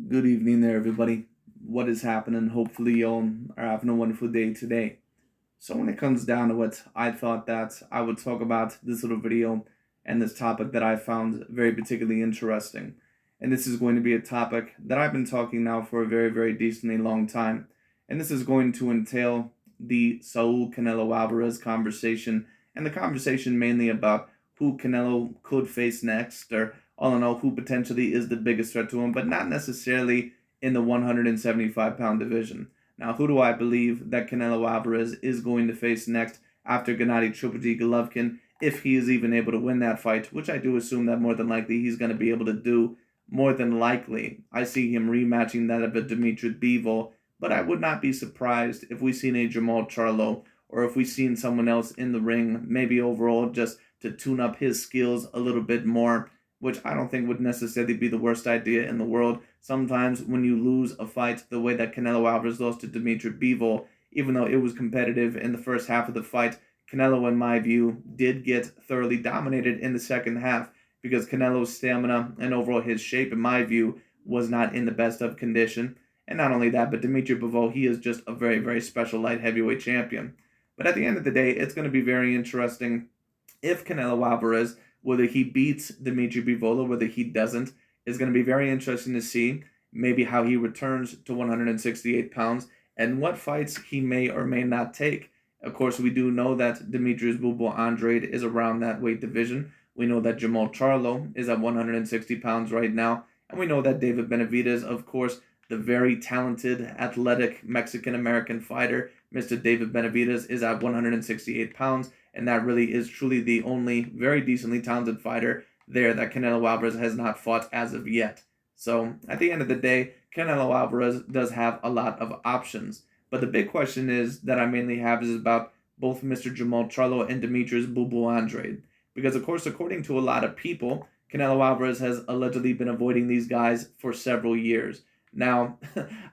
Good evening there, everybody. What is happening? Hopefully, y'all are having a wonderful day today. So, when it comes down to it, I thought that I would talk about this little video and this topic that I found very particularly interesting. And this is going to be a topic that I've been talking now for a very, very decently long time. And this is going to entail the Saul Canelo Alvarez conversation, and the conversation mainly about who Canelo could face next, or all in all, who potentially is the biggest threat to him, but not necessarily in the 175-pound division. Now, who do I believe that Canelo Alvarez is going to face next after Gennady Triple G Golovkin, if he is even able to win that fight, which I do assume that more than likely he's going to be able to do. More than likely, I see him rematching that of a Demetrius Bivol, but I would not be surprised if we seen a Jermall Charlo, or if we seen someone else in the ring, maybe overall just to tune up his skills a little bit more, which I don't think would necessarily be the worst idea in the world. Sometimes when you lose a fight the way that Canelo Alvarez lost to Demetrius Bivol, even though it was competitive in the first half of the fight, Canelo, in my view, did get thoroughly dominated in the second half because Canelo's stamina and overall his shape, in my view, was not in the best of condition. And not only that, but Demetrius Bivol, he is just a very, very special light heavyweight champion. But at the end of the day, it's going to be very interesting if Canelo Alvarez, whether he beats Dimitri Bivol, whether he doesn't, is going to be very interesting to see maybe how he returns to 168 pounds and what fights he may or may not take. Of course, we do know that Demetrius Andrade is around that weight division. We know that Jermall Charlo is at 160 pounds right now. And we know that David Benavidez, of course, the very talented, athletic Mexican-American fighter, Mr. David Benavidez, is at 168 pounds. And that really is truly the only very decently talented fighter there that Canelo Alvarez has not fought as of yet. So at the end of the day, Canelo Alvarez does have a lot of options. But the big question is that I mainly have is about both Mr. Jermall Charlo and Demetrius Andrade. Because of course, according to a lot of people, Canelo Alvarez has allegedly been avoiding these guys for several years. Now,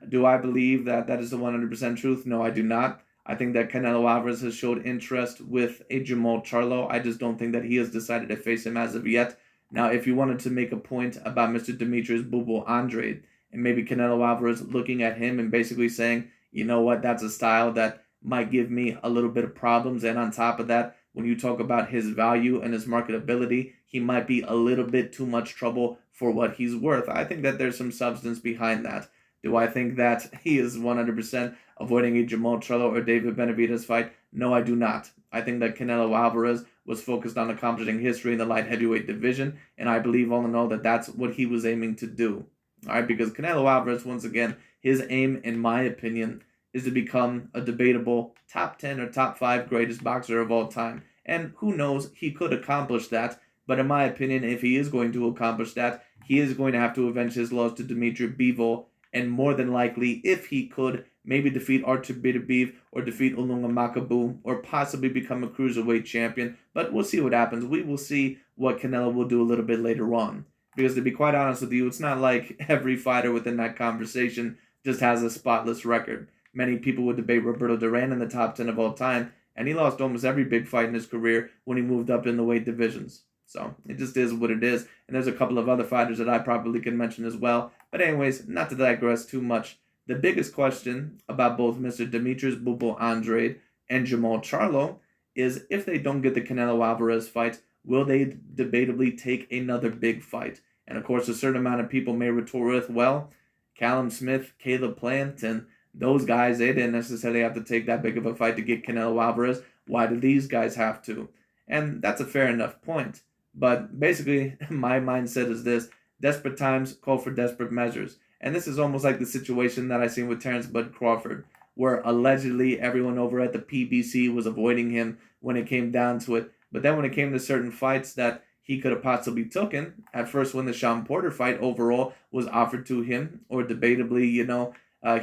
do I believe that that is the 100% truth? No, I do not. I think that Canelo Alvarez has showed interest with a Jermall Charlo. I just don't think that he has decided to face him as of yet. Now, if you wanted to make a point about Mr. Demetrius Andrade and maybe Canelo Alvarez looking at him and basically saying, you know what, that's a style that might give me a little bit of problems. And on top of that, when you talk about his value and his marketability, he might be a little bit too much trouble for what he's worth. I think that there's some substance behind that. Do I think that he is 100% avoiding a Jermall Charlo or David Benavidez fight? No, I do not. I think that Canelo Alvarez was focused on accomplishing history in the light heavyweight division, and I believe all in all that that's what he was aiming to do. All right, because Canelo Alvarez, once again, his aim, in my opinion, is to become a debatable top 10 or top 5 greatest boxer of all time. And who knows, he could accomplish that. But in my opinion, if he is going to accomplish that, he is going to have to avenge his loss to Dimitri Bivol, and more than likely, if he could, maybe defeat Artur Beterbiev or defeat Ulunga Makabu or possibly become a cruiserweight champion. But we'll see what happens. We will see what Canelo will do a little bit later on. Because to be quite honest with you, it's not like every fighter within that conversation just has a spotless record. Many people would debate Roberto Duran in the top 10 of all time, and he lost almost every big fight in his career when he moved up in the weight divisions. So it just is what it is. And there's a couple of other fighters that I probably can mention as well. But anyways, not to digress too much. The biggest question about both Mr. Demetrius Andrade and Jermall Charlo is if they don't get the Canelo Alvarez fight, will they debatably take another big fight? And of course, a certain amount of people may retort with, well, Callum Smith, Caleb Plant, and those guys, they didn't necessarily have to take that big of a fight to get Canelo Alvarez. Why do these guys have to? And that's a fair enough point. But basically, my mindset is this: desperate times call for desperate measures. And this is almost like the situation that I seen with Terrence Bud Crawford, where allegedly everyone over at the PBC was avoiding him when it came down to it. But then when it came to certain fights that he could have possibly taken, at first when the Sean Porter fight overall was offered to him, or debatably,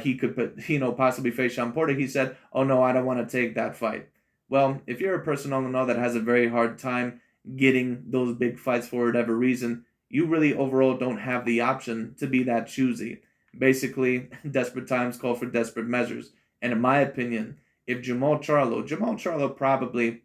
he could, possibly face Sean Porter, he said, oh no, I don't want to take that fight. Well, if you're a person on the know that has a very hard time getting those big fights for whatever reason, you really overall don't have the option to be that choosy. Basically, desperate times call for desperate measures. And in my opinion, if Jermall Charlo probably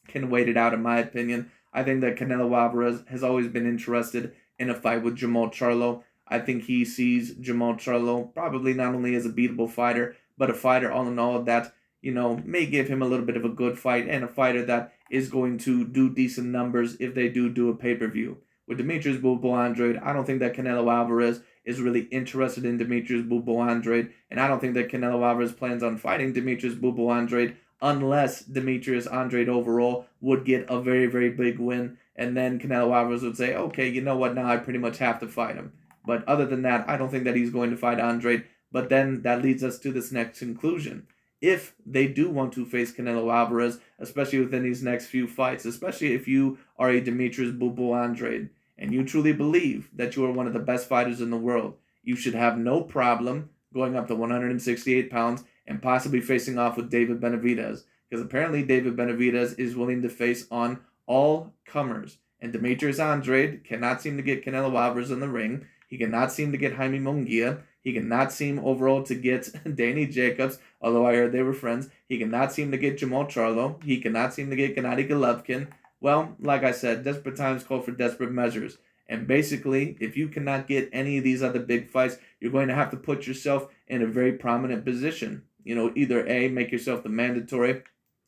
can wait it out, in my opinion. I think that Canelo Alvarez has always been interested in a fight with Jermall Charlo. I think he sees Jermall Charlo probably not only as a beatable fighter, but a fighter all in all that, may give him a little bit of a good fight and a fighter that is going to do decent numbers if they do a pay-per-view. With Demetrius Andrade, I don't think that Canelo Alvarez is really interested in Demetrius Andrade, and I don't think that Canelo Alvarez plans on fighting Demetrius Andrade unless Demetrius Andrade overall would get a very, very big win, and then Canelo Alvarez would say, okay, you know what, now I pretty much have to fight him. But other than that, I don't think that he's going to fight Andrade. But then that leads us to this next conclusion. If they do want to face Canelo Alvarez, especially within these next few fights, especially if you are a Demetrius Andrade, and you truly believe that you are one of the best fighters in the world, you should have no problem going up to 168 pounds and possibly facing off with David Benavidez. Because apparently David Benavidez is willing to face on all comers. And Demetrius Andrade cannot seem to get Canelo Alvarez in the ring. He cannot seem to get Jaime Munguia. He cannot seem overall to get Danny Jacobs, although I heard they were friends. He cannot seem to get Jermall Charlo. He cannot seem to get Gennady Golovkin. Well, like I said, desperate times call for desperate measures. And basically, if you cannot get any of these other big fights, you're going to have to put yourself in a very prominent position. Either A, make yourself the mandatory,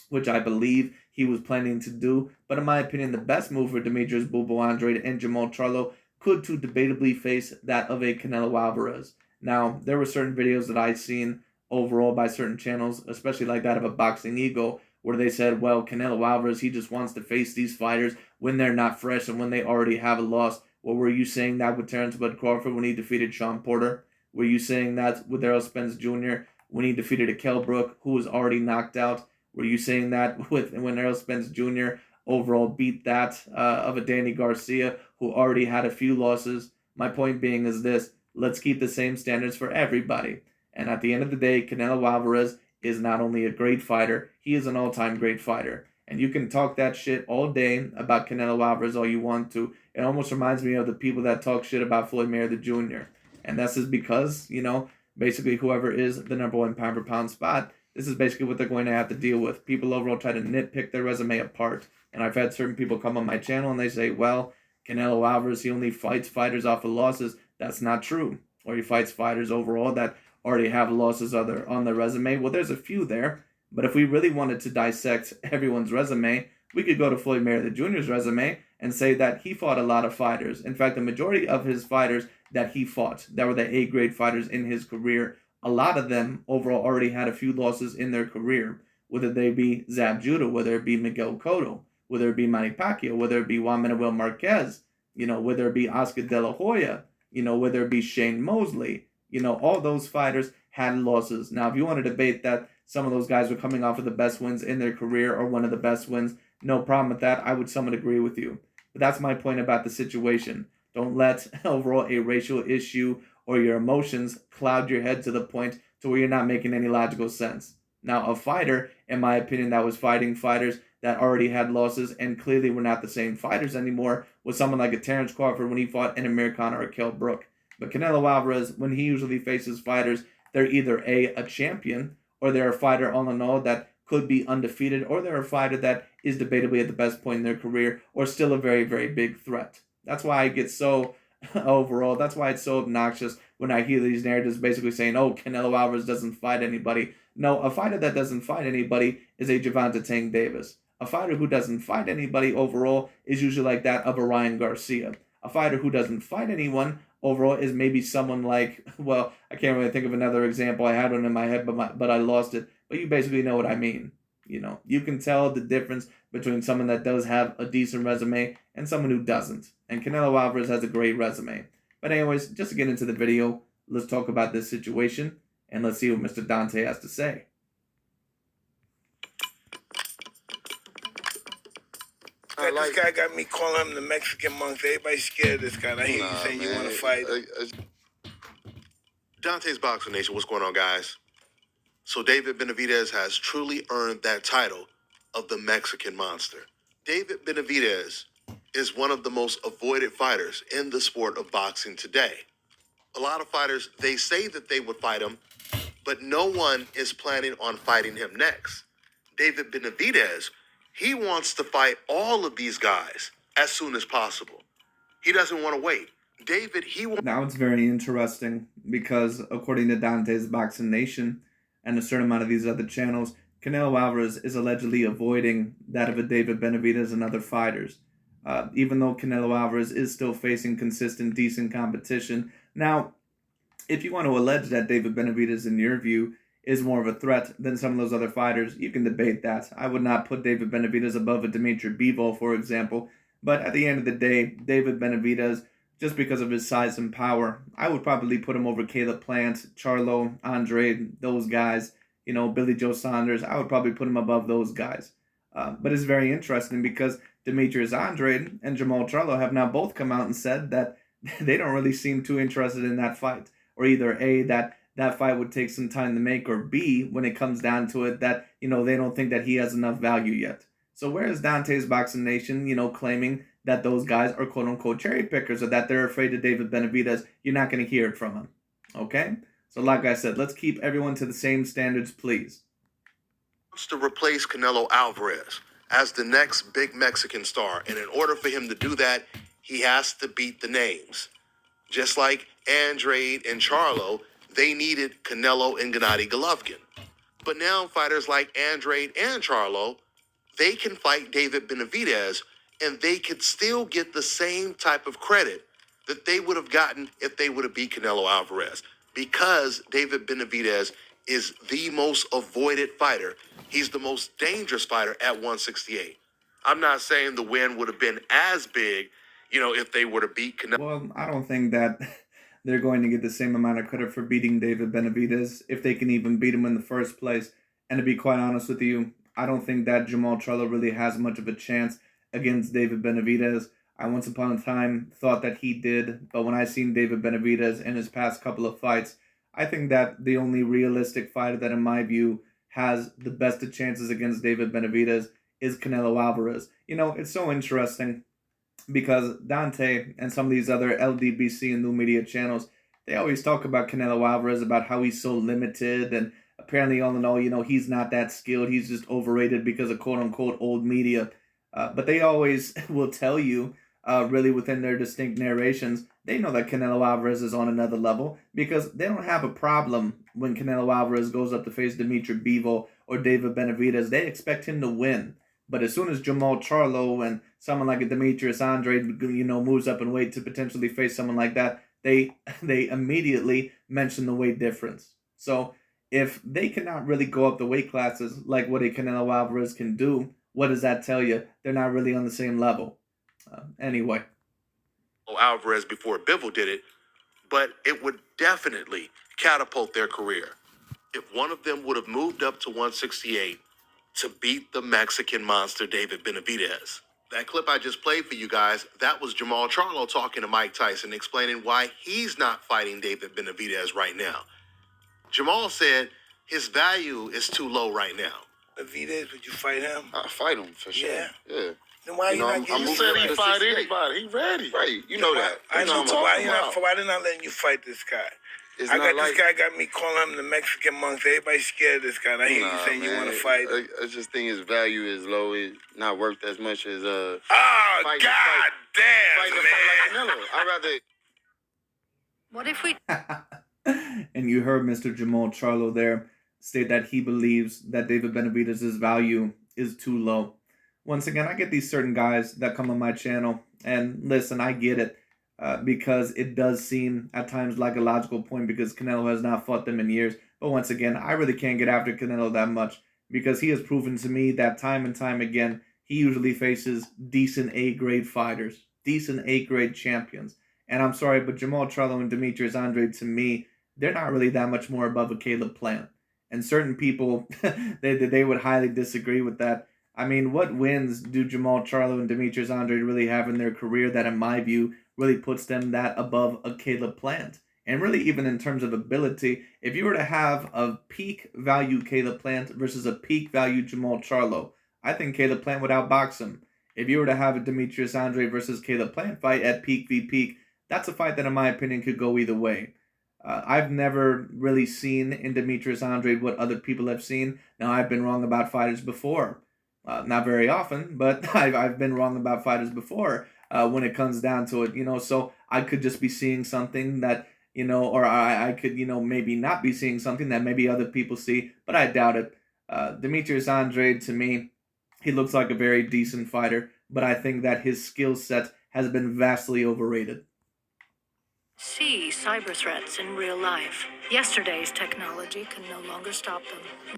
which I believe he was planning to do. But in my opinion, the best move for Demetrius Andrade and Jermall Charlo could to debatably face that of a Canelo Alvarez. Now, there were certain videos that I've seen overall by certain channels, especially like that of a Boxing Eagle, where they said, well, Canelo Alvarez, he just wants to face these fighters when they're not fresh and when they already have a loss. Well, were you saying that with Terrence Bud Crawford when he defeated Sean Porter? Were you saying that with Errol Spence Jr. when he defeated Akel Brook, who was already knocked out? Were you saying that with when Errol Spence Jr. overall beat that of a Danny Garcia, who already had a few losses? My point being is this: let's keep the same standards for everybody. And at the end of the day, Canelo Alvarez is not only a great fighter, he is an all-time great fighter. And you can talk that shit all day about Canelo Alvarez all you want to. It almost reminds me of the people that talk shit about Floyd Mayweather Jr. And that's just because, basically whoever is the number one pound per pound spot, this is basically what they're going to have to deal with. People overall try to nitpick their resume apart. And I've had certain people come on my channel and they say, well, Canelo Alvarez, he only fights fighters off of losses. That's not true. Or he fights fighters overall that already have losses on their resume. Well, there's a few there. But if we really wanted to dissect everyone's resume, we could go to Floyd Mayweather Jr.'s resume and say that he fought a lot of fighters. In fact, the majority of his fighters that he fought, that were the A-grade fighters in his career, a lot of them overall already had a few losses in their career, whether they be Zab Judah, whether it be Miguel Cotto, whether it be Manny Pacquiao, whether it be Juan Manuel Marquez, whether it be Oscar De La Hoya, whether it be Shane Mosley, all those fighters had losses. Now, if you want to debate that some of those guys were coming off of the best wins in their career or one of the best wins, no problem with that. I would somewhat agree with you. But that's my point about the situation. Don't let overall a racial issue or your emotions cloud your head to the point to where you're not making any logical sense. Now, a fighter, in my opinion, that was fighting fighters that already had losses and clearly were not the same fighters anymore was someone like a Terrence Crawford when he fought an Amir Khan or a Kell Brook. But Canelo Alvarez, when he usually faces fighters, they're either a champion or they're a fighter all in all that could be undefeated, or they're a fighter that is debatably at the best point in their career or still a very, very big threat. That's why I get so overall, that's why it's so obnoxious when I hear these narratives basically saying, oh, Canelo Alvarez doesn't fight anybody. No, a fighter that doesn't fight anybody is a Gervonta Tank Davis. A fighter who doesn't fight anybody overall is usually like that of a Ryan Garcia. A fighter who doesn't fight anyone overall is maybe someone like, well, I can't really think of another example. I had one in my head, but I lost it. But you basically know what I mean. You can tell the difference between someone that does have a decent resume and someone who doesn't. And Canelo Alvarez has a great resume. But anyways, just to get into the video, let's talk about this situation and let's see what Mr. Dante has to say. This guy got me calling him the Mexican monk. Everybody's scared of this guy. I hear you saying you want to fight. DontesBoxingNation, what's going on, guys? So David Benavidez has truly earned that title of the Mexican Monster. David Benavidez is one of the most avoided fighters in the sport of boxing today. A lot of fighters, they say that they would fight him, but no one is planning on fighting him next. David Benavidez, he wants to fight all of these guys as soon as possible. He doesn't want to wait. David, he won. Now it's very interesting because according to Dante's Boxing Nation and a certain amount of these other channels, Canelo Alvarez is allegedly avoiding that of a David Benavidez and other fighters. Even though Canelo Alvarez is still facing consistent, decent competition. Now, if you want to allege that David Benavidez, in your view, is more of a threat than some of those other fighters, you can debate that. I would not put David Benavidez above a Demetrius Bivol, for example. But at the end of the day, David Benavidez, just because of his size and power, I would probably put him over Caleb Plant, Charlo, Andrade, those guys, Billy Joe Saunders. I would probably put him above those guys. But it's very interesting because Demetrius Andrade and Jermall Charlo have now both come out and said that they don't really seem too interested in that fight. Or either A, that fight would take some time to make, or B, when it comes down to it, that, they don't think that he has enough value yet. So where is Dante's Boxing Nation, claiming that those guys are quote-unquote cherry pickers or that they're afraid of David Benavidez? You're not going to hear it from him. Okay? So like I said, let's keep everyone to the same standards, please. Wants to replace Canelo Alvarez as the next big Mexican star. And in order for him to do that, he has to beat the names. Just like Andrade and Charlo, they needed Canelo and Gennady Golovkin. But now fighters like Andrade and Charlo, they can fight David Benavidez, and they could still get the same type of credit that they would have gotten if they would have beat Canelo Alvarez. Because David Benavidez is the most avoided fighter. He's the most dangerous fighter at 168. I'm not saying the win would have been as big, if they were to beat Canelo. Well, I don't think that they're going to get the same amount of credit for beating David Benavidez, if they can even beat him in the first place. And to be quite honest with you, I don't think that Jermall Charlo really has much of a chance against David Benavidez. I once upon a time thought that he did, but when I seen David Benavidez in his past couple of fights, I think that the only realistic fighter that, in my view, has the best of chances against David Benavidez is Canelo Alvarez. It's so interesting because Dante and some of these other LDBC and new media channels, they always talk about Canelo Alvarez, about how he's so limited, and apparently all in all, he's not that skilled. He's just overrated because of quote-unquote old media. But they always will tell you, really within their distinct narrations, they know that Canelo Alvarez is on another level because they don't have a problem when Canelo Alvarez goes up to face Demetrius Bivol or David Benavidez. They expect him to win. But as soon as Jermall Charlo and someone like a Demetrius Andrade, moves up in weight to potentially face someone like that, they immediately mention the weight difference. So if they cannot really go up the weight classes like what a Canelo Alvarez can do, what does that tell you? They're not really on the same level. Anyway. Alvarez before Bivol did it, but it would definitely catapult their career if one of them would have moved up to 168 to beat the Mexican monster David Benavidez. That clip I just played for you guys, that was Jermall Charlo talking to Mike Tyson, explaining why he's not fighting David Benavidez right now. Jermall said his value is too low right now. Benavidez, would you fight him? I fight him for sure. Yeah. Yeah. Then why you not getting? You said he fight anybody. He ready. Right. You know that. I know, but why they not letting you fight this guy? It's I got not this guy got me calling him the Mexican monk. Everybody's scared of this guy. I hear you saying you want to fight him. I just think his value is low. It's not worth as much as Oh, fighting, God damn, fighting man. like Canelo. I'd rather. What if we... And you heard Mr. Jermall Charlo there state that he believes that David Benavidez's value is too low. Once again, I get these certain guys that come on my channel, and listen, I get it, because it does seem at times like a logical point because Canelo has not fought them in years. But once again, I really can't get after Canelo that much because he has proven to me that time and time again, he usually faces decent A-grade fighters, decent A-grade champions. And I'm sorry, but Jermall Charlo and Demetrius Andrade, to me, they're not really that much more above a Caleb Plant. And certain people, they would highly disagree with that. I mean, what wins do Jermall Charlo and Demetrius Andrade really have in their career that, in my view, really puts them that above a Caleb Plant? And really, even in terms of ability, if you were to have a peak value Caleb Plant versus a peak value Jermall Charlo, I think Caleb Plant would outbox him. If you were to have a Demetrius Andrade versus Caleb Plant fight at peak v peak, that's a fight that, in my opinion, could go either way. I've never really seen in Demetrius Andrade what other people have seen. Now, I've been wrong about fighters before. Not very often, but I've been wrong about fighters before. when it comes down to it, so I could just be seeing something that, or I could, maybe not be seeing something that maybe other people see, but I doubt it. Demetrius Andrade, to me, he looks like a very decent fighter, but I think that his skill set has been vastly overrated. See cyber threats in real life. Yesterday's technology can no longer stop them.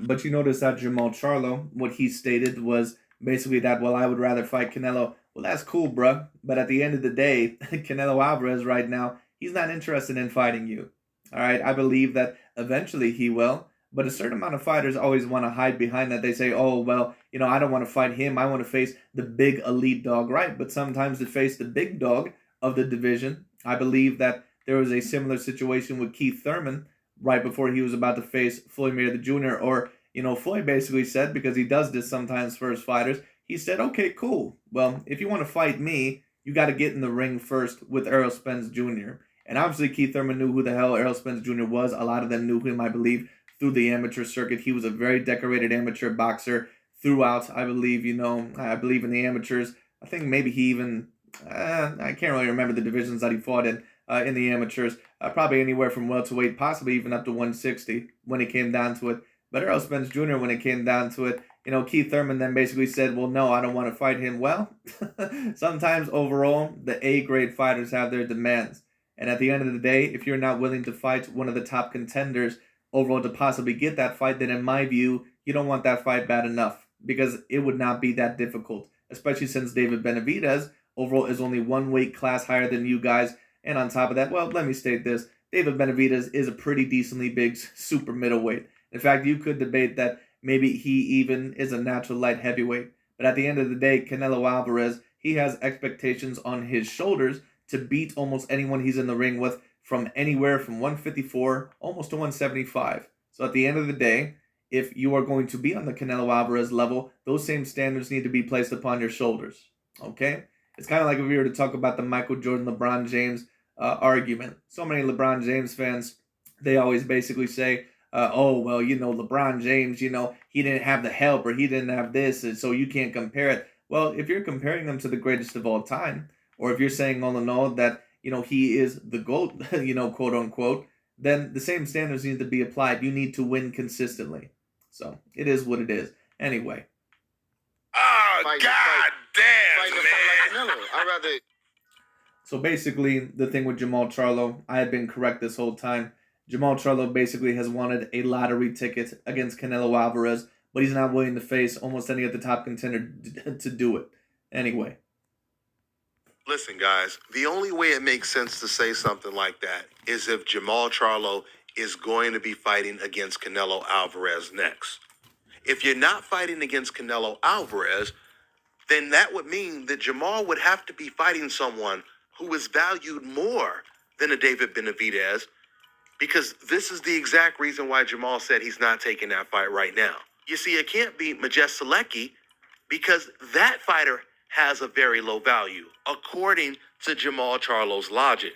But you notice that Jermall Charlo, what he stated was basically that, well, I would rather fight Canelo. Well, that's cool, bruh. But at the end of the day, Canelo Alvarez right now, he's not interested in fighting you. All right, I believe that eventually he will. But a certain amount of fighters always want to hide behind that. They say, oh, well, I don't want to fight him. I want to face the big elite dog, right? But sometimes to face the big dog of the division, I believe that there was a similar situation with Keith Thurman right before he was about to face Floyd Mayweather Jr. Or, Floyd basically said, because he does this sometimes for his fighters, he said, okay, cool. Well, if you want to fight me, you got to get in the ring first with Errol Spence Jr. And obviously Keith Thurman knew who the hell Errol Spence Jr. was. A lot of them knew him, I believe, through the amateur circuit. He was a very decorated amateur boxer throughout, I believe, I believe in the amateurs. I think maybe he even, I can't really remember the divisions that he fought in the amateurs. Probably anywhere from welterweight, possibly even up to 160 when it came down to it. But Errol Spence Jr., when it came down to it, Keith Thurman then basically said, well, no, I don't want to fight him. Well, sometimes overall, the A-grade fighters have their demands. And at the end of the day, if you're not willing to fight one of the top contenders overall to possibly get that fight, then in my view, you don't want that fight bad enough, because it would not be that difficult, especially since David Benavidez overall is only one weight class higher than you guys. And on top of that, well, let me state this. David Benavidez is a pretty decently big super middleweight. In fact, you could debate that maybe he even is a natural light heavyweight. But at the end of the day, Canelo Alvarez, he has expectations on his shoulders to beat almost anyone he's in the ring with, from anywhere from 154 almost to 175. So at the end of the day, if you are going to be on the Canelo Alvarez level, those same standards need to be placed upon your shoulders. Okay? It's kind of like if we were to talk about the Michael Jordan, LeBron James argument. So many LeBron James fans, they always basically say, oh, well, LeBron James, he didn't have the help, or he didn't have this, and so you can't compare it. Well, if you're comparing him to the greatest of all time, or if you're saying all in all that, he is the GOAT, quote unquote, then the same standards need to be applied. You need to win consistently. So it is what it is. Anyway. Oh, God damn, man. I'd rather. So basically, the thing with Jermall Charlo, I have been correct this whole time. Jermall Charlo basically has wanted a lottery ticket against Canelo Alvarez, but he's not willing to face almost any of the top contender to do it. Anyway. Listen, guys, the only way it makes sense to say something like that is if Jermall Charlo is going to be fighting against Canelo Alvarez next. If you're not fighting against Canelo Alvarez, then that would mean that Jermall would have to be fighting someone who is valued more than a David Benavidez, because this is the exact reason why Jermall said he's not taking that fight right now. You see, it can't be Majes Selecki, because that fighter has a very low value, according to Jermall Charlo's logic.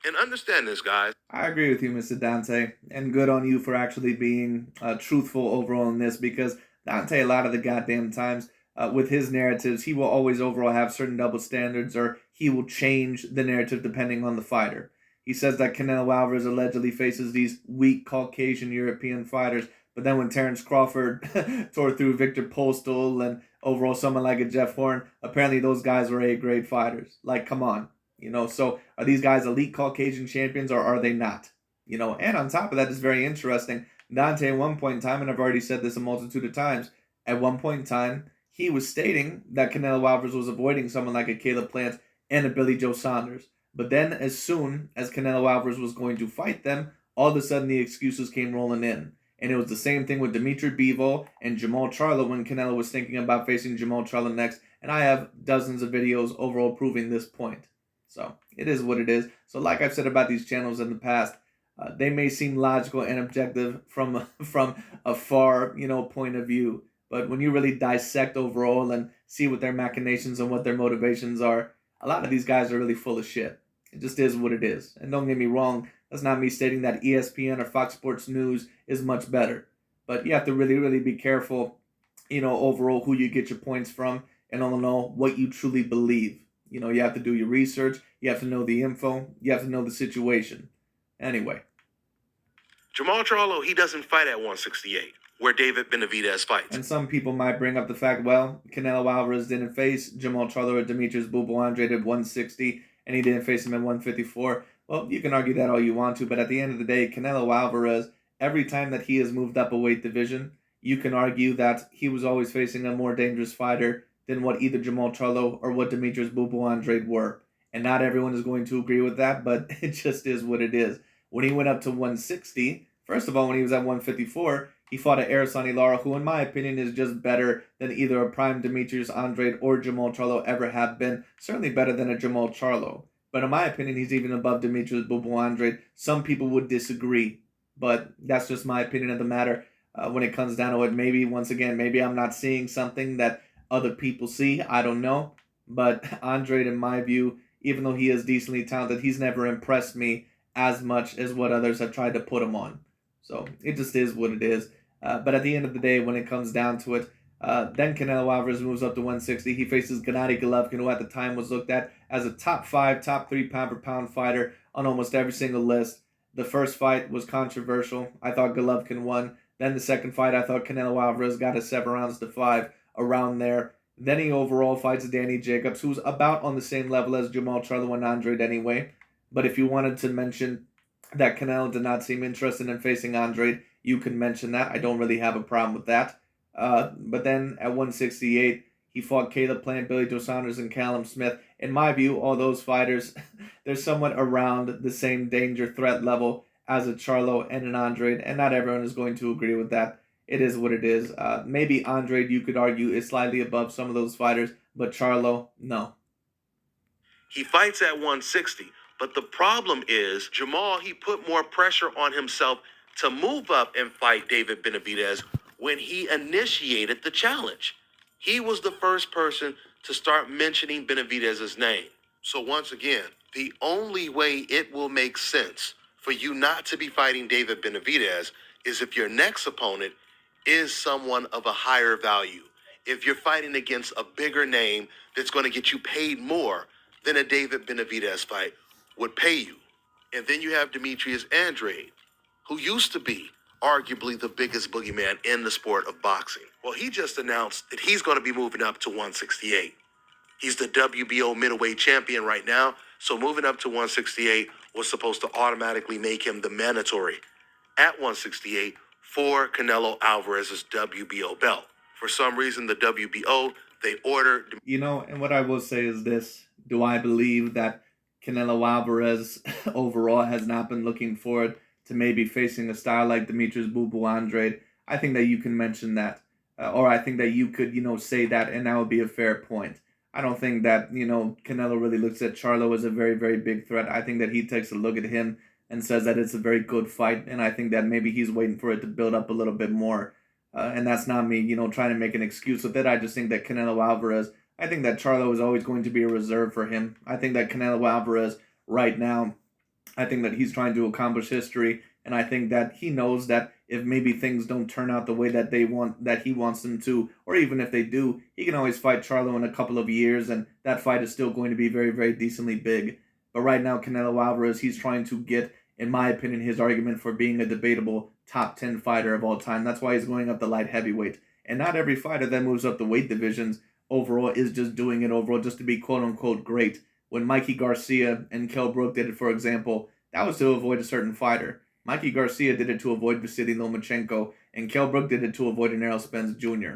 And understand this, guys. I agree with you, Mr. Dante, and good on you for actually being truthful overall in this, because Dante, a lot of the goddamn times, with his narratives, he will always overall have certain double standards, or he will change the narrative depending on the fighter. He says that Canelo Alvarez allegedly faces these weak Caucasian European fighters, but then when Terrence Crawford tore through Victor Postal and overall someone like a Jeff Horn, apparently those guys were A-grade fighters. Like, come on. So are these guys elite Caucasian champions, or are they not? And on top of that, it's very interesting. Dante, at one point in time, and I've already said this a multitude of times, at one point in time, he was stating that Canelo Alvarez was avoiding someone like a Caleb Plant and a Billy Joe Saunders. But then as soon as Canelo Alvarez was going to fight them, all of a sudden the excuses came rolling in. And it was the same thing with Dimitri Bivol and Jermall Charlo when Canelo was thinking about facing Jermall Charlo next. And I have dozens of videos overall proving this point. So it is what it is. So like I've said about these channels in the past, they may seem logical and objective from a far, point of view. But when you really dissect overall and see what their machinations and what their motivations are, a lot of these guys are really full of shit. It just is what it is. And don't get me wrong, that's not me stating that ESPN or Fox Sports News is much better. But you have to really, really be careful, overall who you get your points from and all in all, what you truly believe. You have to do your research, you have to know the info, you have to know the situation. Anyway. Jermall Charlo, he doesn't fight at 168, where David Benavidez fights. And some people might bring up the fact, well, Canelo Alvarez didn't face Jermall Charlo or Demetrius Andrade at 160, and he didn't face him at 154. Well, you can argue that all you want to, but at the end of the day, Canelo Alvarez, every time that he has moved up a weight division, you can argue that he was always facing a more dangerous fighter than what either Jermall Charlo or what Demetrius Andrade were. And not everyone is going to agree with that, but it just is what it is. When he went up to 160, first of all, when he was at 154, he fought a Araceli Lara, who in my opinion is just better than either a prime Demetrius Andrade or Jermall Charlo ever have been. Certainly better than a Jermall Charlo. But in my opinion, he's even above Demetrius Andrade. Some people would disagree, but that's just my opinion of the matter. When it comes down to it, maybe, once again, maybe I'm not seeing something that other people see. I don't know. But Andrade, in my view, even though he is decently talented, he's never impressed me as much as what others have tried to put him on. So it just is what it is. But at the end of the day, when it comes down to it, then Canelo Alvarez moves up to 160. He faces Gennady Golovkin, who at the time was looked at as a top 5, top 3 pound-for-pound fighter on almost every single list. The first fight was controversial. I thought Golovkin won. Then the second fight, I thought Canelo Alvarez got a 7 rounds to 5, around there. Then he overall fights Danny Jacobs, who's about on the same level as Jermall Charlo and Andrade anyway. But if you wanted to mention that Canelo did not seem interested in facing Andrade, you can mention that. I don't really have a problem with that. But then at 168, he fought Caleb Plant, Billy Joe Saunders, and Callum Smith. In my view, all those fighters, they're somewhat around the same danger threat level as a Charlo and an Andrade, and not everyone is going to agree with that. It is what it is. Maybe Andrade, you could argue, is slightly above some of those fighters, but Charlo, no. He fights at 160, but the problem is Jermall, he put more pressure on himself to move up and fight David Benavidez when he initiated the challenge. He was the first person to start mentioning Benavidez's name. So once again, the only way it will make sense for you not to be fighting David Benavidez is if your next opponent is someone of a higher value. If you're fighting against a bigger name that's going to get you paid more than a David Benavidez fight would pay you. And then you have Demetrius Andrade, who used to be arguably the biggest boogeyman in the sport of boxing. Well, he just announced that he's going to be moving up to 168. He's the WBO middleweight champion right now, so moving up to 168 was supposed to automatically make him the mandatory at 168 for Canelo Alvarez's WBO belt. For some reason, the WBO, they ordered... And what I will say is this. Do I believe that Canelo Alvarez overall has not been looking forward to maybe facing a style like Demetrius Andrade? I think that you can mention that. Or I think that you could, say that, and that would be a fair point. I don't think that, Canelo really looks at Charlo as a very, very big threat. I think that he takes a look at him and says that it's a very good fight, and I think that maybe he's waiting for it to build up a little bit more. And that's not me, trying to make an excuse with it. I just think that Canelo Alvarez, I think that Charlo is always going to be a reserve for him. I think that Canelo Alvarez right now, I think that he's trying to accomplish history, and I think that he knows that if maybe things don't turn out the way that he wants them to, or even if they do, he can always fight Charlo in a couple of years, and that fight is still going to be very, very decently big. But right now, Canelo Alvarez, he's trying to get, in my opinion, his argument for being a debatable top 10 fighter of all time. That's why he's going up the light heavyweight. And not every fighter that moves up the weight divisions overall is just doing it overall just to be quote-unquote great. When Mikey Garcia and Kell Brook did it, for example, that was to avoid a certain fighter. Mikey Garcia did it to avoid Vasily Lomachenko, and Kell Brook did it to avoid an Errol Spence Jr.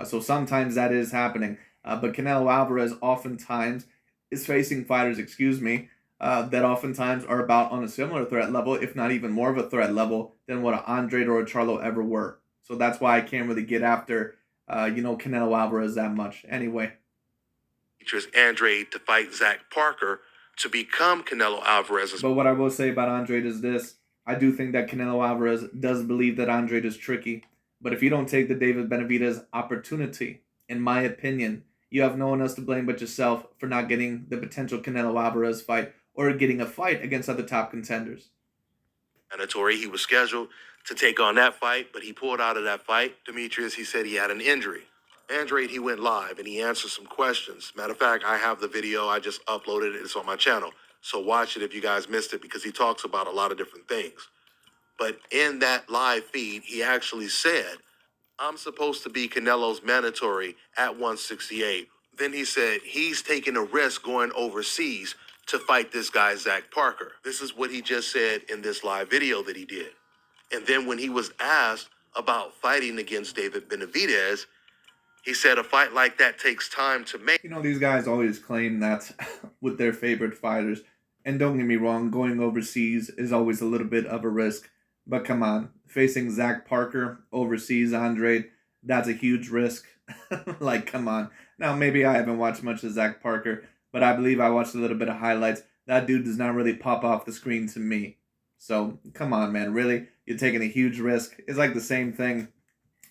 So sometimes that is happening. But Canelo Alvarez oftentimes is facing fighters, that oftentimes are about on a similar threat level, if not even more of a threat level than what an Andrade or a Charlo ever were. So that's why I can't really get after, Canelo Alvarez that much. Anyway. Demetrius Andrade to fight Zach Parker to become Canelo Alvarez's. But what I will say about Andrade is this. I do think that Canelo Alvarez does believe that Andrade is tricky. But if you don't take the David Benavidez opportunity, in my opinion, you have no one else to blame but yourself for not getting the potential Canelo Alvarez fight or getting a fight against other top contenders. Mandatory. He was scheduled to take on that fight, but he pulled out of that fight. Demetrius, he said he had an injury. Andrade, he went live and he answered some questions. Matter of fact, I have the video. I just uploaded it. It's on my channel. So watch it if you guys missed it because he talks about a lot of different things. But in that live feed, he actually said, I'm supposed to be Canelo's mandatory at 168. Then he said he's taking a risk going overseas to fight this guy, Zach Parker. This is what he just said in this live video that he did. And then when he was asked about fighting against David Benavidez, he said a fight like that takes time to make. You know, these guys always claim that with their favorite fighters. And don't get me wrong, going overseas is always a little bit of a risk. But come on, facing Zach Parker overseas, Andrade, that's a huge risk. Like, come on. Now, maybe I haven't watched much of Zach Parker, but I believe I watched a little bit of highlights. That dude does not really pop off the screen to me. So, come on, man. Really? You're taking a huge risk. It's like the same thing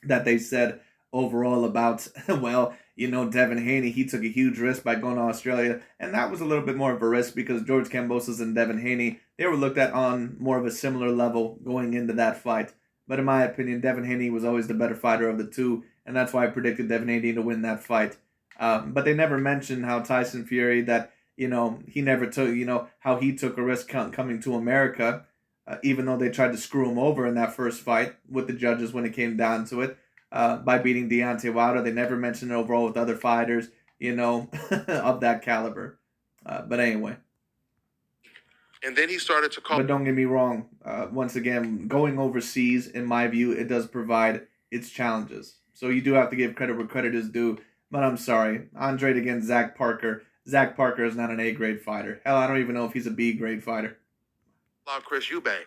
that they said overall about, well, you know, Devin Haney. He took a huge risk by going to Australia, and that was a little bit more of a risk because George Kambosos and Devin Haney, they were looked at on more of a similar level going into that fight. But in my opinion, Devin Haney was always the better fighter of the two, and that's why I predicted Devin Haney to win that fight. But they never mentioned how Tyson Fury, that, you know, he never took, you know, how he took a risk coming to America, even though they tried to screw him over in that first fight with the judges when it came down to it. By beating Deontay Wilder. They never mentioned it overall with other fighters, you know, of that caliber. But anyway. And then he started to call. But don't get me wrong. Once again, going overseas, in my view, it does provide its challenges. So you do have to give credit where credit is due. But I'm sorry. Andrade against Zach Parker. Zach Parker is not an A-grade fighter. Hell, I don't even know if he's a B-grade fighter. Chris Eubank.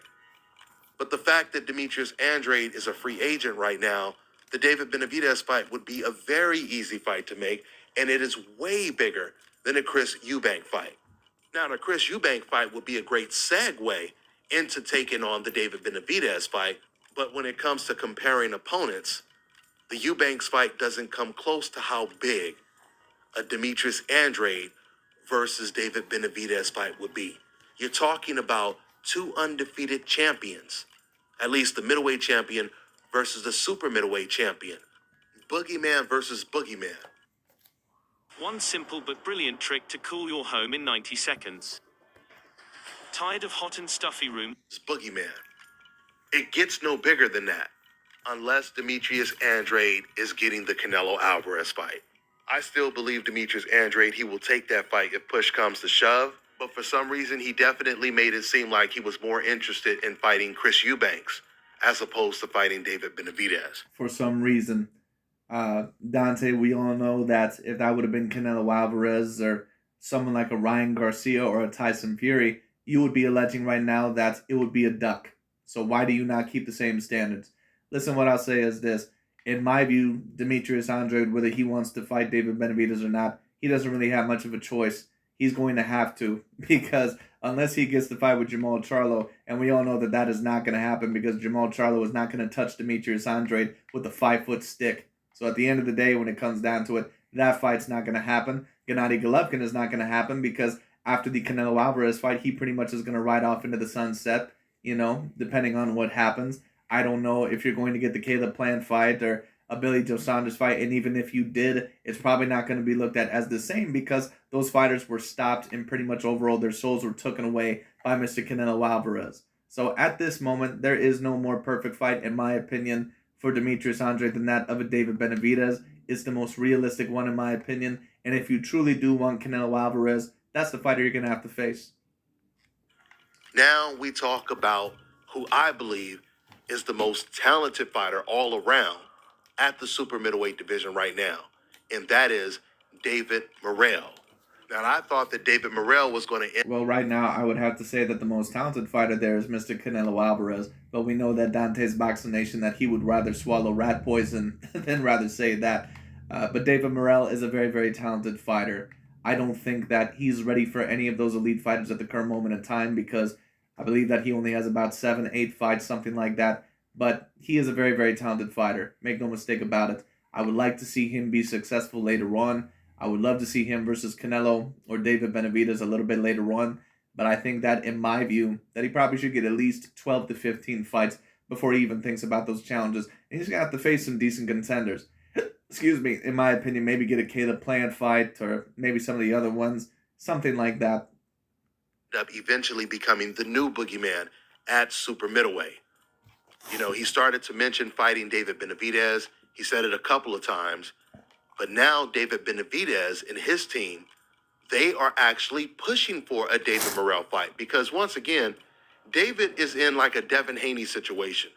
But the fact that Demetrius Andrade is a free agent right now, the David Benavidez fight would be a very easy fight to make, and it is way bigger than a Chris Eubank fight. Now, the Chris Eubank fight would be a great segue into taking on the David Benavidez fight, but when it comes to comparing opponents, the Eubanks fight doesn't come close to how big a Demetrius Andrade versus David Benavidez fight would be. You're talking about two undefeated champions, at least the middleweight champion versus the super middleweight champion. Boogeyman versus Boogeyman. One simple but brilliant trick to cool your home in 90 seconds. Tired of hot and stuffy rooms? It's Boogeyman. It gets no bigger than that, unless Demetrius Andrade is getting the Canelo Alvarez fight. I still believe Demetrius Andrade, he will take that fight if push comes to shove, but for some reason, he definitely made it seem like he was more interested in fighting Chris Eubanks as opposed to fighting David Benavidez. For some reason. Dante, we all know that if that would have been Canelo Alvarez or someone like a Ryan Garcia or a Tyson Fury, you would be alleging right now that it would be a duck. So why do you not keep the same standards? Listen, what I'll say is this. In my view, Demetrius Andrade, whether he wants to fight David Benavidez or not, he doesn't really have much of a choice. He's going to have to, because unless he gets to fight with Jermall Charlo, and we all know that that is not going to happen because Jermall Charlo is not going to touch Demetrius Andrade with a 5-foot stick. So at the end of the day, when it comes down to it, that fight's not going to happen. Gennady Golovkin is not going to happen because after the Canelo Alvarez fight, he pretty much is going to ride off into the sunset, you know, depending on what happens. I don't know if you're going to get the Caleb Plant fight or a Billy Joe Saunders fight, and even if you did, it's probably not going to be looked at as the same because those fighters were stopped and pretty much overall their souls were taken away by Mr. Canelo Alvarez. So at this moment, there is no more perfect fight, in my opinion, for Demetrius Andrade than that of a David Benavidez. It's the most realistic one, in my opinion, and if you truly do want Canelo Alvarez, that's the fighter you're going to have to face. Now we talk about who I believe is the most talented fighter all around at the super middleweight division right now, and that is David Morrell. Now, I thought that David Morrell was going to end. Well, right now, I would have to say that the most talented fighter there is Mr. Canelo Alvarez, but we know that DontesBoxingNation, that he would rather swallow rat poison than rather say that. But David Morrell is a very, very talented fighter. I don't think that he's ready for any of those elite fighters at the current moment in time because I believe that he only has about 7, 8 fights, something like that. But he is a very, very talented fighter. Make no mistake about it. I would like to see him be successful later on. I would love to see him versus Canelo or David Benavidez a little bit later on. But I think that, in my view, that he probably should get at least 12 to 15 fights before he even thinks about those challenges. And he's going to have to face some decent contenders. excuse me, in my opinion, maybe get a Caleb Plant fight or maybe some of the other ones, something like that. Up eventually becoming the new boogeyman at super middleweight. You know, he started to mention fighting David Benavidez. He said it a couple of times. But now David Benavidez and his team, they are actually pushing for a David Morrell fight. Because once again, David is in like a Devin Haney situation.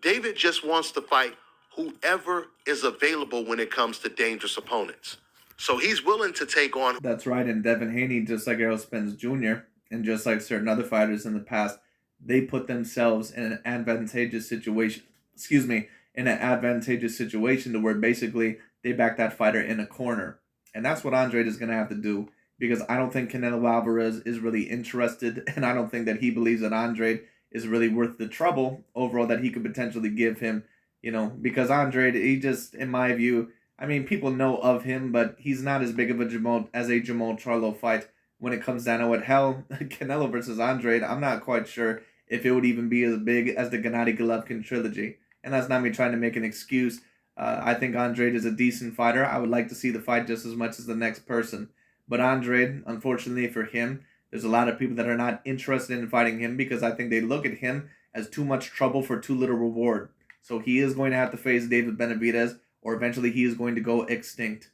David just wants to fight whoever is available when it comes to dangerous opponents. So he's willing to take on. That's right, and Devin Haney, just like Errol Spence Jr., and just like certain other fighters in the past, they put themselves in an advantageous situation. Excuse me, in an advantageous situation to where basically they back that fighter in a corner. And that's what Andrade is going to have to do, because I don't think Canelo Alvarez is really interested, and I don't think that he believes that Andrade is really worth the trouble overall that he could potentially give him, you know, because Andrade, he just, in my view, I mean, people know of him, but he's not as big of a Jermall Charlo fight when it comes down to it. Hell, Canelo versus Andrade, I'm not quite sure if it would even be as big as the Gennady Golovkin trilogy. And that's not me trying to make an excuse. I think Andrade is a decent fighter. I would like to see the fight just as much as the next person. But Andrade, unfortunately for him, there's a lot of people that are not interested in fighting him because I think they look at him as too much trouble for too little reward. So he is going to have to face David Benavidez, or eventually he is going to go extinct.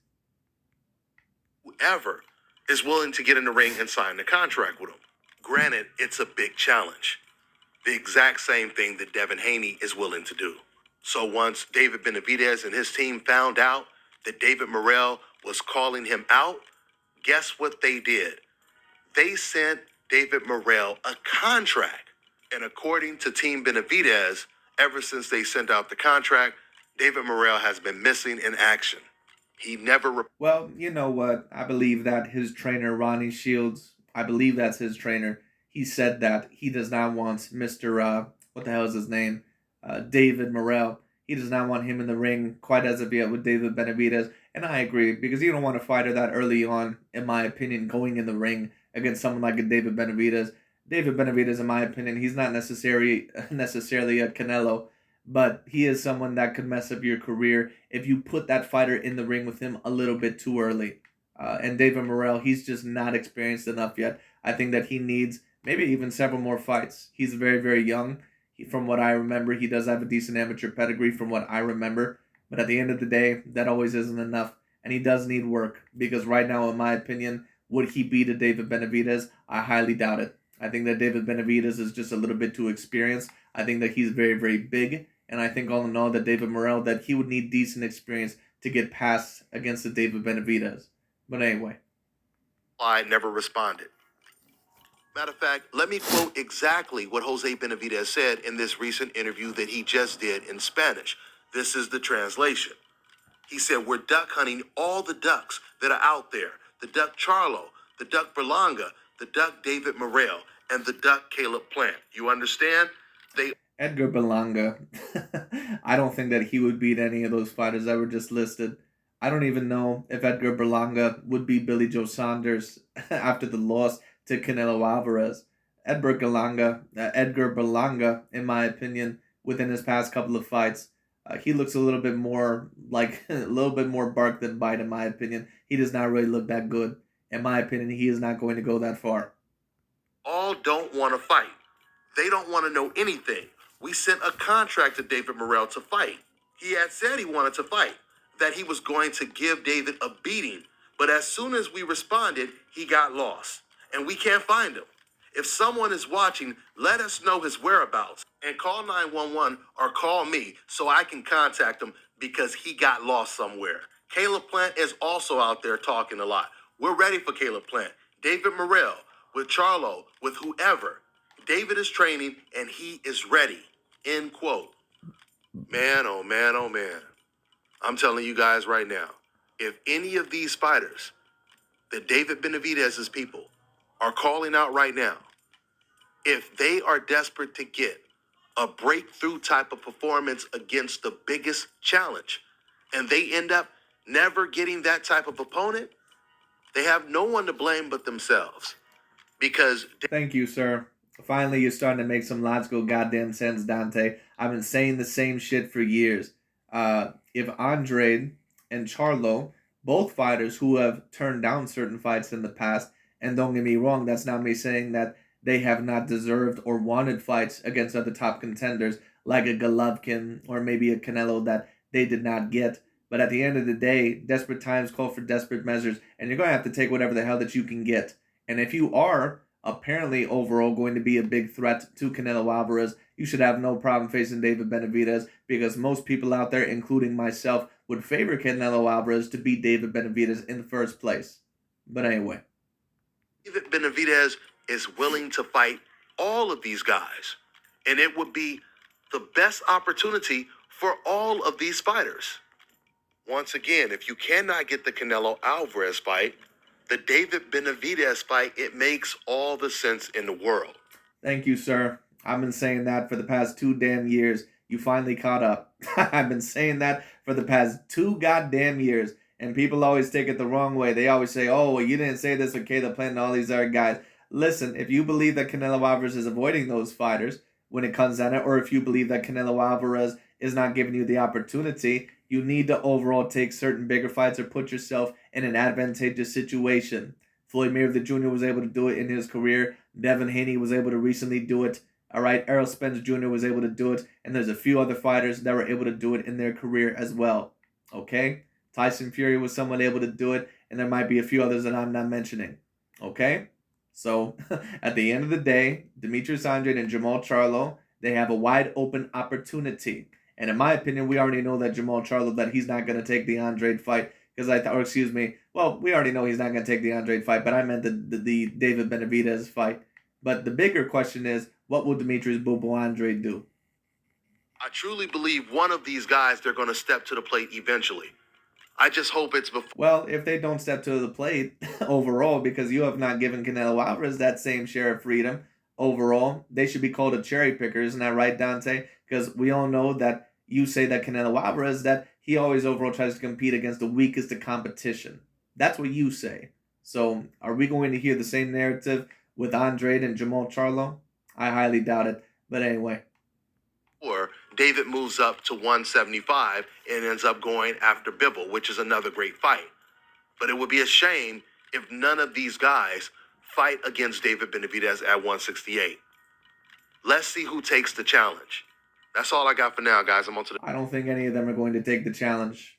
Whoever is willing to get in the ring and sign the contract with him. Granted, it's a big challenge. The exact same thing that Devin Haney is willing to do. So once David Benavidez and his team found out that David Morrell was calling him out, guess what they did? They sent David Morrell a contract. And according to Team Benavidez, ever since they sent out the contract, David Morrell has been missing in action. He never... Well, you know what? I believe that his trainer, Ronnie Shields, I believe that's his trainer. He said that he does not want Mr. What the hell is his name? David Morrell. He does not want him in the ring quite as of yet with David Benavidez. And I agree, because you don't want a fighter that early on, in my opinion, going in the ring against someone like a David Benavidez. David Benavidez, in my opinion, he's not necessarily a Canelo, but he is someone that could mess up your career if you put that fighter in the ring with him a little bit too early. And David Morrell, he's just not experienced enough yet. I think that he needs maybe even several more fights. He's very, very young. From what I remember, he does have a decent amateur pedigree from what I remember. But at the end of the day, that always isn't enough. And he does need work. Because right now, in my opinion, would he beat a David Benavidez? I highly doubt it. I think that David Benavidez is just a little bit too experienced. I think that he's very, very big. And I think all in all that David Morrell, that he would need decent experience to get past against the David Benavidez. But anyway. I never responded. Matter of fact, let me quote exactly what Jose Benavidez said in this recent interview that he just did in Spanish. This is the translation. He said, "We're duck hunting all the ducks that are out there. The duck Charlo, the duck Berlanga, the duck David Morrell, and the duck Caleb Plant. You understand? Edgar Berlanga, I don't think that he would beat any of those fighters that were just listed. I don't even know if Edgar Berlanga would beat Billy Joe Saunders after the loss to Canelo Alvarez. Edgar Berlanga, in my opinion, within his past couple of fights, he looks a little bit more like a little bit more bark than bite, in my opinion. He does not really look that good. In my opinion, he is not going to go that far. All don't want to fight. They don't want to know anything. We sent a contract to David Morrell to fight. He had said he wanted to fight, that he was going to give David a beating. But as soon as we responded, he got lost. And we can't find him. If someone is watching, let us know his whereabouts. And call 911 or call me so I can contact him because he got lost somewhere. Caleb Plant is also out there talking a lot. We're ready for Caleb Plant. David Morrell, with Charlo, with whoever. David is training and he is ready. End quote. Man, oh man, oh man. I'm telling you guys right now, if any of these fighters that David Benavidez's people are calling out right now, if they are desperate to get a breakthrough type of performance against the biggest challenge, and they end up never getting that type of opponent, they have no one to blame but themselves. Because... Thank you, sir. Finally, you're starting to make some logical goddamn sense, Dante. I've been saying the same shit for years. If Andrade and Charlo, both fighters who have turned down certain fights in the past. And don't get me wrong, that's not me saying that they have not deserved or wanted fights against other top contenders like a Golovkin or maybe a Canelo that they did not get. But at the end of the day, desperate times call for desperate measures, and you're going to have to take whatever the hell that you can get. And if you are apparently overall going to be a big threat to Canelo Alvarez, you should have no problem facing David Benavidez, because most people out there, including myself, would favor Canelo Alvarez to beat David Benavidez in the first place. But anyway. David Benavidez is willing to fight all of these guys, and it would be the best opportunity for all of these fighters. Once again, if you cannot get the Canelo Alvarez fight, the David Benavidez fight, it makes all the sense in the world. Thank you, sir. I've been saying that for the past 2 damn years. You finally caught up. I've been saying that for the past 2 goddamn years. And people always take it the wrong way. They always say, oh, well, you didn't say this with Caleb Plant and all these other guys. Listen, if you believe that Canelo Alvarez is avoiding those fighters when it comes down to it, or if you believe that Canelo Alvarez is not giving you the opportunity, you need to overall take certain bigger fights or put yourself in an advantageous situation. Floyd Mayweather Jr. was able to do it in his career. Devin Haney was able to recently do it. All right, Errol Spence Jr. was able to do it. And there's a few other fighters that were able to do it in their career as well. Okay? Tyson Fury was someone able to do it. And there might be a few others that I'm not mentioning. Okay? So, at the end of the day, Demetrius Andrade and Jermall Charlo, they have a wide open opportunity. And in my opinion, we already know that Jermall Charlo, that he's not going to take the Andrade fight. We already know he's not going to take the Andrade fight, but I meant the David Benavidez fight. But the bigger question is, what will Demetrius Bobo Andrade do? I truly believe one of these guys, they're going to step to the plate eventually. I just hope it's before. Well, if they don't step to the plate overall, because you have not given Canelo Alvarez that same share of freedom overall, they should be called a cherry picker. Isn't that right, Dante? Because we all know that you say that Canelo Alvarez, that he always overall tries to compete against the weakest of competition. That's what you say. So are we going to hear the same narrative with Andrade and Jermall Charlo? I highly doubt it. But anyway. Or David moves up to 175 and ends up going after Bivol, which is another great fight. But it would be a shame if none of these guys fight against David Benavidez at 168. Let's see who takes the challenge. That's all I got for now, guys. I'm on to the... I don't think any of them are going to take the challenge.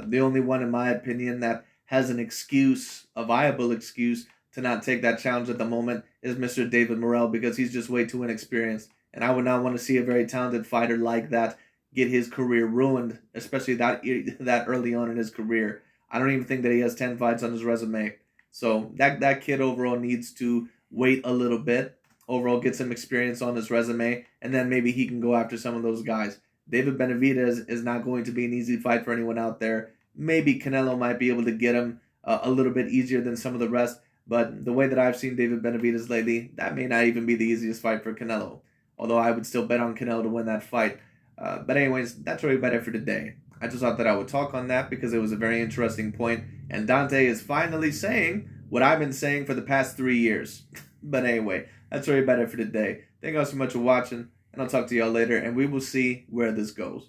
The only one, in my opinion, that has an excuse, a viable excuse, to not take that challenge at the moment is Mr. David Morrell, because he's just way too inexperienced. And I would not want to see a very talented fighter like that get his career ruined, especially that early on in his career. I don't even think that he has 10 fights on his resume. So that kid overall needs to wait a little bit, overall get some experience on his resume, and then maybe he can go after some of those guys. David Benavidez is not going to be an easy fight for anyone out there. Maybe Canelo might be able to get him a little bit easier than some of the rest, but the way that I've seen David Benavidez lately, that may not even be the easiest fight for Canelo. Although I would still bet on Canelo to win that fight. But anyways, that's really about it for today. I just thought that I would talk on that because it was a very interesting point. And Dante is finally saying what I've been saying for the past 3 years. But anyway, that's really about it for today. Thank you all so much for watching. And I'll talk to y'all later. And we will see where this goes.